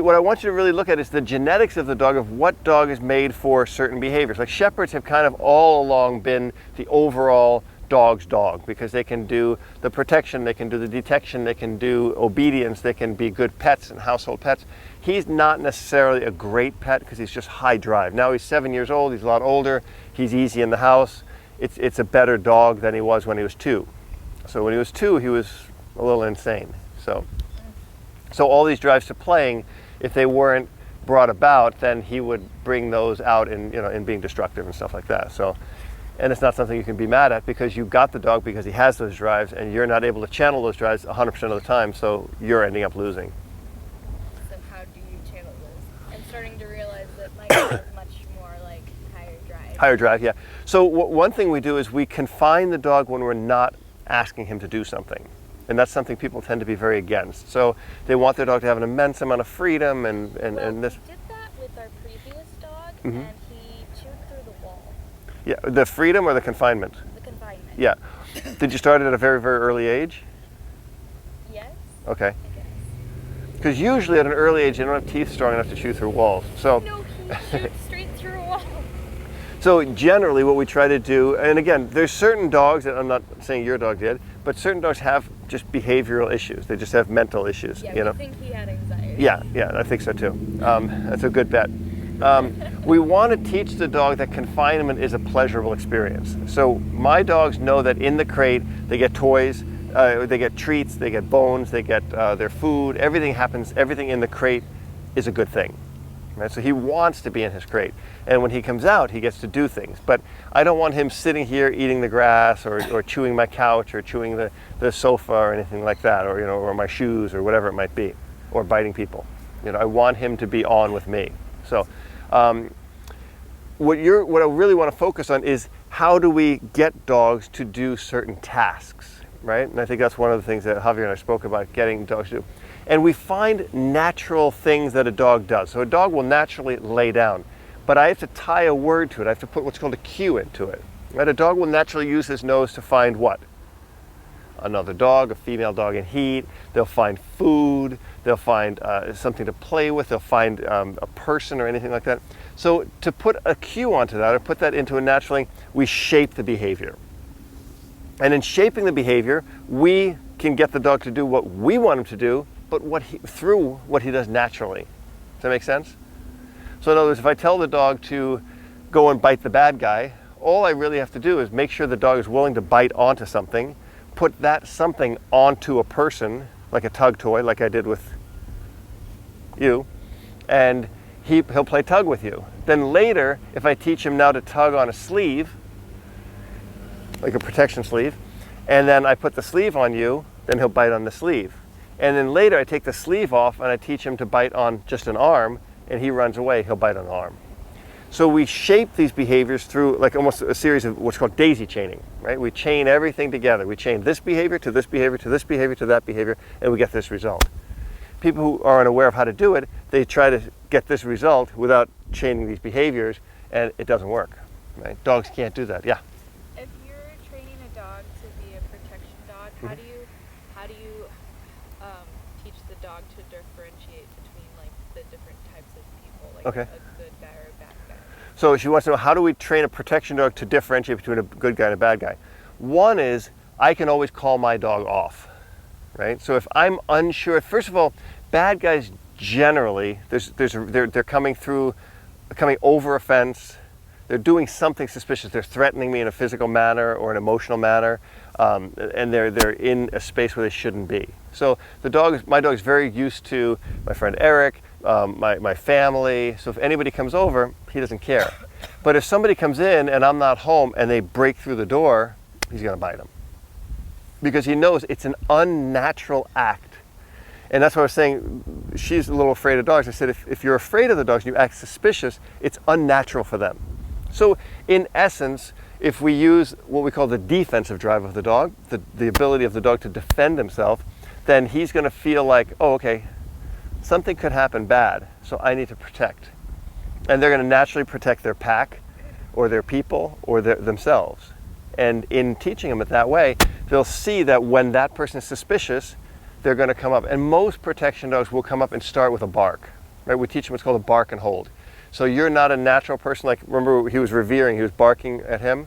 what I want you to really look at is the genetics of the dog, of what dog is made for certain behaviors. Like shepherds have kind of all along been the overall dog's dog, because they can do the protection, they can do the detection, they can do obedience, they can be good pets and household pets. He's not necessarily a great pet because he's just high drive. Now he's 7 years old, he's a lot older, he's easy in the house. It's a better dog than he was when he was 2. So when he was 2, he was a little insane. So all these drives to playing, if they weren't brought about, then he would bring those out in being destructive and stuff like that. So, and it's not something you can be mad at, because you got the dog because he has those drives, and you're not able to channel those drives 100% of the time, so you're ending up losing. So how do you channel those? I'm starting to realize that my dog is much more like higher drive. Higher drive, yeah. So one thing we do is we confine the dog when we're not asking him to do something. And that's something people tend to be very against. So they want their dog to have an immense amount of freedom and this. We did that with our previous dog, and he chewed through the wall. Yeah, the freedom or the confinement? The confinement. Yeah. Did you start it at a very, very early age? Yes. Okay. I guess. Because usually at an early age, you don't have teeth strong enough to chew through walls. So. No, he chewed straight through a wall. So generally what we try to do, and again, there's certain dogs, that I'm not saying your dog did, but certain dogs have just behavioral issues. They just have mental issues. Yeah, we think he had anxiety. Yeah, I think so too. That's a good bet. We want to teach the dog that confinement is a pleasurable experience. So my dogs know that in the crate, they get toys, they get treats, they get bones, they get their food, everything happens, everything in the crate is a good thing. Right? So he wants to be in his crate. And when he comes out, he gets to do things. But I don't want him sitting here eating the grass or chewing my couch or chewing the sofa or anything like that, or my shoes or whatever it might be, or biting people. I want him to be on with me. So what I really want to focus on is how do we get dogs to do certain tasks, right? And I think that's one of the things that Javier and I spoke about, getting dogs to do. And we find natural things that a dog does. So a dog will naturally lay down, but I have to tie a word to it. I have to put what's called a cue into it. Right? A dog will naturally use his nose to find what? Another dog, a female dog in heat. They'll find food. They'll find something to play with. They'll find a person or anything like that. So to put a cue onto that, or put that into a natural thing, we shape the behavior. And in shaping the behavior, we can get the dog to do what we want him to do, but through what he does naturally. Does that make sense? So in other words, if I tell the dog to go and bite the bad guy, all I really have to do is make sure the dog is willing to bite onto something, put that something onto a person, like a tug toy, like I did with you, and he'll play tug with you. Then later, if I teach him now to tug on a sleeve, like a protection sleeve, and then I put the sleeve on you, then he'll bite on the sleeve. And then later I take the sleeve off and I teach him to bite on just an arm, and he runs away, he'll bite on the arm. So we shape these behaviors through like almost a series of what's called daisy chaining, right? We chain everything together. We chain this behavior to this behavior to this behavior to that behavior, and we get this result. People who are unaware of how to do it, they try to get this result without chaining these behaviors, and it doesn't work, right? Dogs can't do that, yeah. If you're training a dog to be a protection dog, how do you teach the dog to differentiate between like the different types of people, like Okay. a good guy or a bad guy? So she wants to know, how do we train a protection dog to differentiate between a good guy and a bad guy? One is, I can always call my dog off, right? So if I'm unsure, first of all, bad guys generally, they're coming over a fence, they're doing something suspicious, they're threatening me in a physical manner or an emotional manner, and they're in a space where they shouldn't be. So my dog is very used to my friend Eric, my family. So if anybody comes over, he doesn't care. But if somebody comes in and I'm not home and they break through the door, he's going to bite them. Because he knows it's an unnatural act. And that's why I was saying, she's a little afraid of dogs. I said, if you're afraid of the dogs and you act suspicious, it's unnatural for them. So in essence, if we use what we call the defensive drive of the dog, the ability of the dog to defend himself, then he's going to feel like, oh, okay, something could happen bad, so I need to protect. And they're going to naturally protect their pack or their people or themselves. And in teaching them it that way, they'll see that when that person is suspicious, they're going to come up. And most protection dogs will come up and start with a bark. right? We teach him what's called a bark and hold. So you're not a natural person. Like, remember, he was revering, he was barking at him.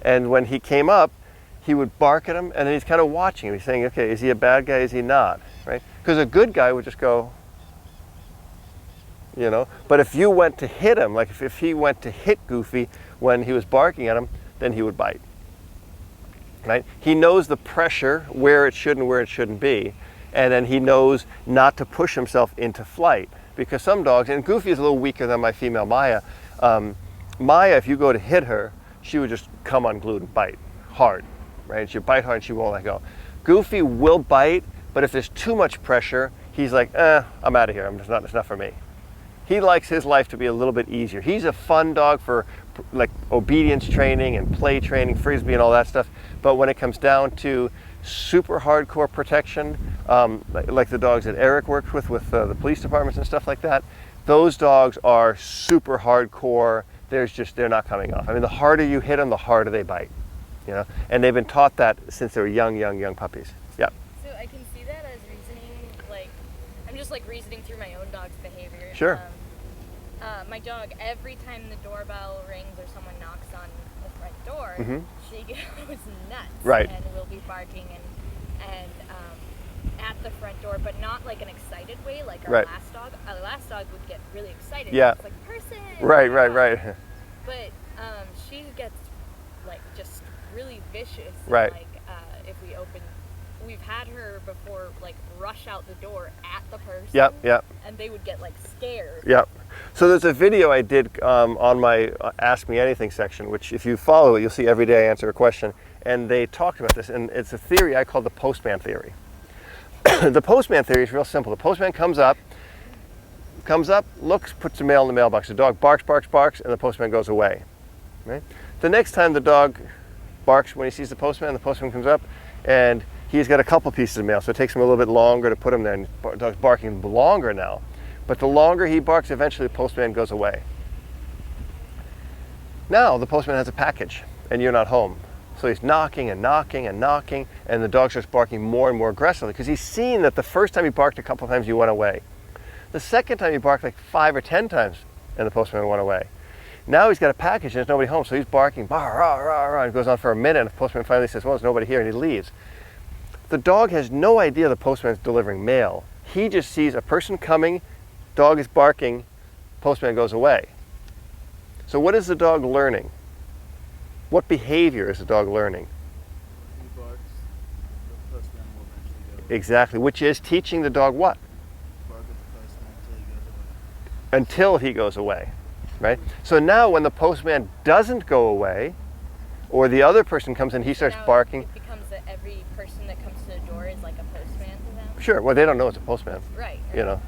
And when he came up, he would bark at him, and then he's kind of watching him. He's saying, okay, is he a bad guy, is he not, right? Because a good guy would just go, you know. But if you went to hit him, like if he went to hit Goofy when he was barking at him, then he would bite, right? He knows the pressure, where it should and where it shouldn't be, and then he knows not to push himself into flight. Because some dogs, and Goofy is a little weaker than my female Maya. Maya, if you go to hit her, she would just come unglued and bite hard, right? She'll bite hard and she won't let go. Goofy will bite, but if there's too much pressure, he's like, I'm out of here. It's not for me. He likes his life to be a little bit easier. He's a fun dog for like obedience training and play training, frisbee and all that stuff. But when it comes down to super hardcore protection, like the dogs that Eric works with the police departments and stuff like that, those dogs are super hardcore. They're not coming off. I mean, the harder you hit them, the harder they bite, you know. And they've been taught that since they were young puppies. Yeah. So I can see that as reasoning. Like, I'm just like reasoning through my own dog's behavior. Sure. My dog, every time the doorbell rings or someone knocks on the front door, she goes nuts. Right. And will be barking and at the front door, but not like an excited way, like our last dog. Our last dog would get really excited. Yeah. It's like, person. Right. But she gets like just really vicious. Right. Like if we've had her before like rush out the door at the person. Yep. And they would get like scared. Yep. So there's a video I did on my Ask Me Anything section, which if you follow it, you'll see every day I answer a question. And they talked about this, and it's a theory I call the Postman Theory. The Postman Theory is real simple. The postman comes up, looks, puts the mail in the mailbox. The dog barks, and the postman goes away. Right? The next time the dog barks when he sees the postman comes up, and he's got a couple pieces of mail, so it takes him a little bit longer to put him there, and the dog's barking longer now. But the longer he barks, eventually the postman goes away. Now the postman has a package, and you're not home. So he's knocking, and the dog starts barking more and more aggressively because he's seen that the first time he barked a couple of times, you went away. The second time he barked like 5 or 10 times, and the postman went away. Now he's got a package and there's nobody home, so he's barking, rah, rah, rah, rah, and it goes on for a minute, and the postman finally says, well, there's nobody here, and he leaves. The dog has no idea the postman's delivering mail. He just sees a person coming, dog is barking, postman goes away. So what is the dog learning? What behavior is the dog learning? He barks, the postman will eventually go. Exactly, which is teaching the dog what? Bark at the postman Until he goes away, right? So now when the postman doesn't go away, or the other person comes in, he starts now barking. It becomes that every person that comes to the door is like a postman to them. Sure, well, they don't know it's a postman. Right. You know,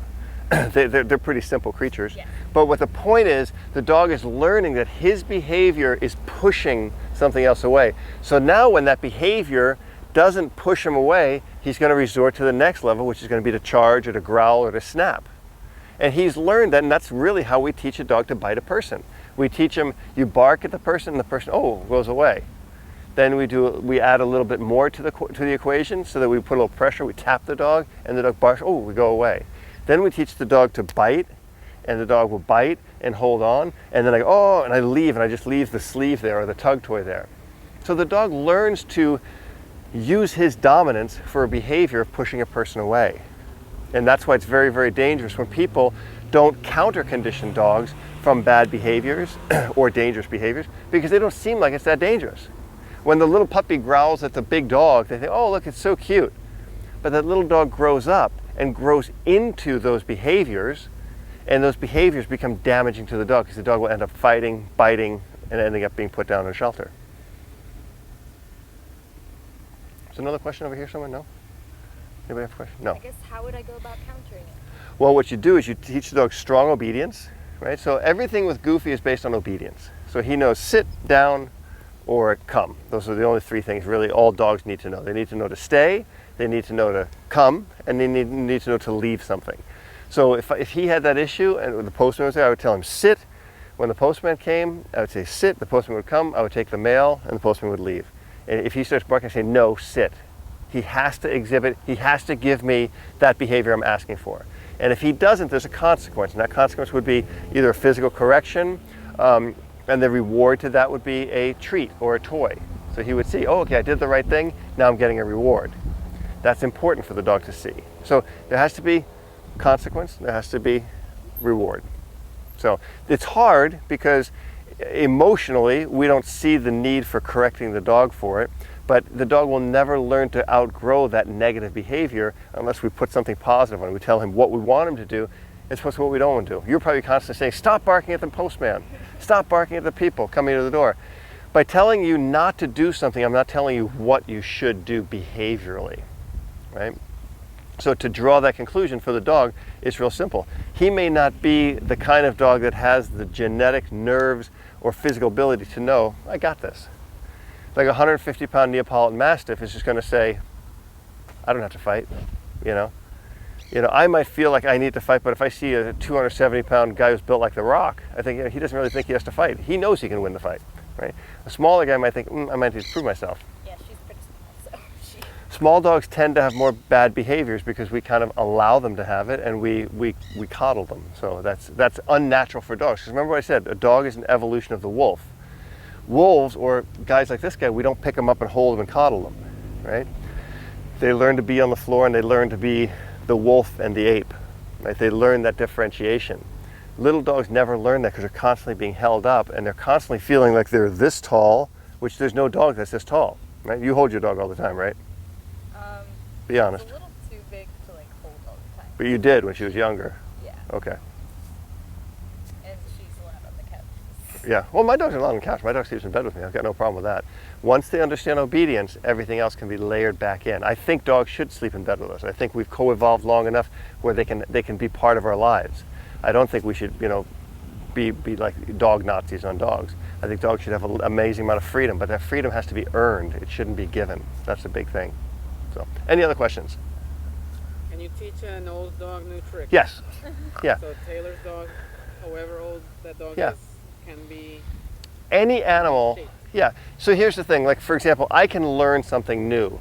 they're pretty simple creatures. Yeah. But what the point is, the dog is learning that his behavior is pushing something else away. So now when that behavior doesn't push him away, he's going to resort to the next level, which is going to be to charge or to growl or to snap. And he's learned that, and that's really how we teach a dog to bite a person. We teach him, you bark at the person, and the person, goes away. Then we add a little bit more to the equation, so that we put a little pressure, we tap the dog, and the dog barks, we go away. Then we teach the dog to bite, and the dog will bite and hold on, and then I leave, and I just leave the sleeve there or the tug toy there. So the dog learns to use his dominance for a behavior of pushing a person away. And that's why it's very, very dangerous when people don't counter-condition dogs from bad behaviors or dangerous behaviors, because they don't seem like it's that dangerous. When the little puppy growls at the big dog, they think, oh, look, it's so cute. But that little dog grows up and grows into those behaviors, and those behaviors become damaging to the dog because the dog will end up fighting, biting, and ending up being put down in a shelter. Is another question over here somewhere? No? Anybody have a question? No. I guess how would I go about countering it? Well, what you do is you teach the dog strong obedience, right? So everything with Goofy is based on obedience. So he knows sit, down, or come. Those are the only 3 things really all dogs need to know. They need to know to stay, they need to know to come, and they need to know to leave something. So if he had that issue and the postman was there, I would tell him sit. When the postman came, I would say sit, the postman would come, I would take the mail, and the postman would leave. And if he starts barking, I say no, sit. He has to exhibit, he has to give me that behavior I'm asking for. And if he doesn't, there's a consequence. And that consequence would be either a physical correction, and the reward to that would be a treat or a toy. So he would see, oh, okay, I did the right thing, now I'm getting a reward. That's important for the dog to see. So there has to be consequence, there has to be reward. So it's hard because emotionally we don't see the need for correcting the dog for it, but the dog will never learn to outgrow that negative behavior unless we put something positive on it. We tell him what we want him to do as opposed to what we don't want to do. You're probably constantly saying, stop barking at the postman, stop barking at the people coming to the door. By telling you not to do something, I'm not telling you what you should do behaviorally, right? So to draw that conclusion for the dog, it's real simple. He may not be the kind of dog that has the genetic nerves or physical ability to know, I got this. Like a 150-pound Neapolitan Mastiff is just going to say, I don't have to fight, you know. I might feel like I need to fight, but if I see a 270-pound guy who's built like The Rock, I think he doesn't really think he has to fight. He knows he can win the fight, right? A smaller guy might think, I might need to prove myself. Yeah, she's pretty small, so Small dogs tend to have more bad behaviors because we kind of allow them to have it, and we coddle them. So that's unnatural for dogs. Because remember what I said, a dog is an evolution of the wolf. Wolves, or guys like this guy, we don't pick them up and hold them and coddle them, right? They learn to be on the floor, and they learn to be the wolf and the ape, right? They learn that differentiation. Little dogs never learn that because they're constantly being held up, and they're constantly feeling like they're this tall, which there's no dog that's this tall, right? You hold your dog all the time, right? Be honest. It's a little too big to like hold all the time. But you did when she was younger. Yeah. Okay. And she's allowed on the couch. Yeah. Well, my dog's not on the couch. My dog sleeps in bed with me. I've got no problem with that. Once they understand obedience, everything else can be layered back in. I think dogs should sleep in bed with us. I think we've co-evolved long enough where they can be part of our lives. I don't think we should, be like dog Nazis on dogs. I think dogs should have an amazing amount of freedom, but that freedom has to be earned. It shouldn't be given. That's the big thing. So, any other questions? Can you teach an old dog new tricks? Yes. Yeah. So Taylor's dog, however old that dog Yeah. is, can be Any animal. shaped. Yeah. So here's the thing. Like, for example, I can learn something new.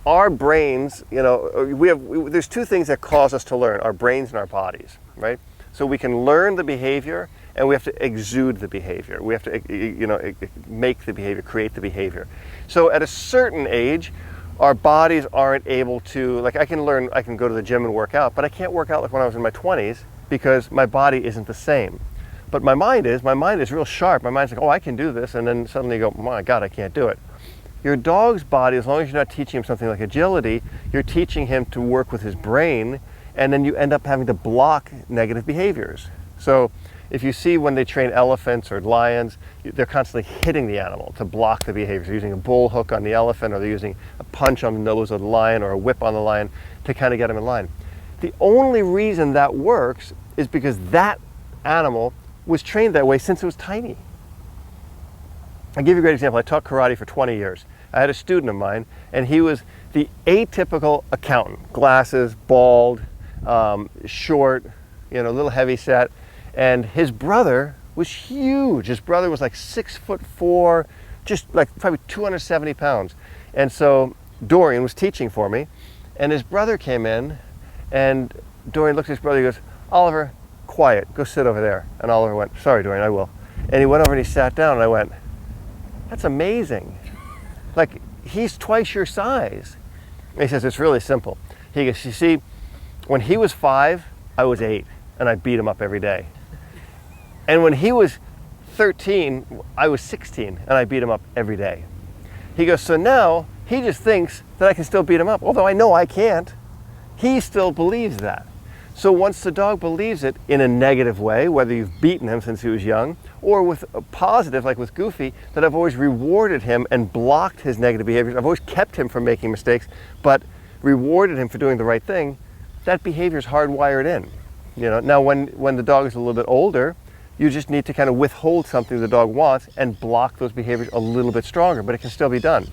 Our brains, there's two things that cause us to learn: our brains and our bodies, right? So we can learn the behavior, and we have to exude the behavior. We have to, make the behavior, create the behavior. So at a certain age, our bodies aren't able to, like, I can go to the gym and work out, but I can't work out like when I was in my 20s because my body isn't the same. But my mind is real sharp. My mind's like, oh, I can do this. And then suddenly you go, my God, I can't do it. Your dog's body, as long as you're not teaching him something like agility, you're teaching him to work with his brain, and then you end up having to block negative behaviors. So if you see when they train elephants or lions, they're constantly hitting the animal to block the behaviors. They're using a bull hook on the elephant, or they're using a punch on the nose of the lion or a whip on the lion to kind of get him in line. The only reason that works is because that animal was trained that way since it was tiny. I'll give you a great example. I taught karate for 20 years. I had a student of mine, and he was the atypical accountant. Glasses, bald, short, a little heavy set. And his brother was huge. His brother was like 6'4", just like probably 270 pounds. And so Dorian was teaching for me, and his brother came in, and Dorian looked at his brother, he goes, Oliver, quiet, go sit over there. And Oliver went, sorry, Dorian, I will. And he went over and he sat down, and I went, that's amazing. Like, he's twice your size. And he says, it's really simple. He goes, you see, when he was 5, I was 8, and I beat him up every day. And when he was 13, I was 16, and I beat him up every day. He goes, so now he just thinks that I can still beat him up, although I know I can't. He still believes that. So once the dog believes it in a negative way, whether you've beaten him since he was young, or with a positive, like with Goofy, that I've always rewarded him and blocked his negative behaviors, I've always kept him from making mistakes, but rewarded him for doing the right thing, that behavior is hardwired in. Now when the dog is a little bit older, you just need to kind of withhold something the dog wants and block those behaviors a little bit stronger, but it can still be done.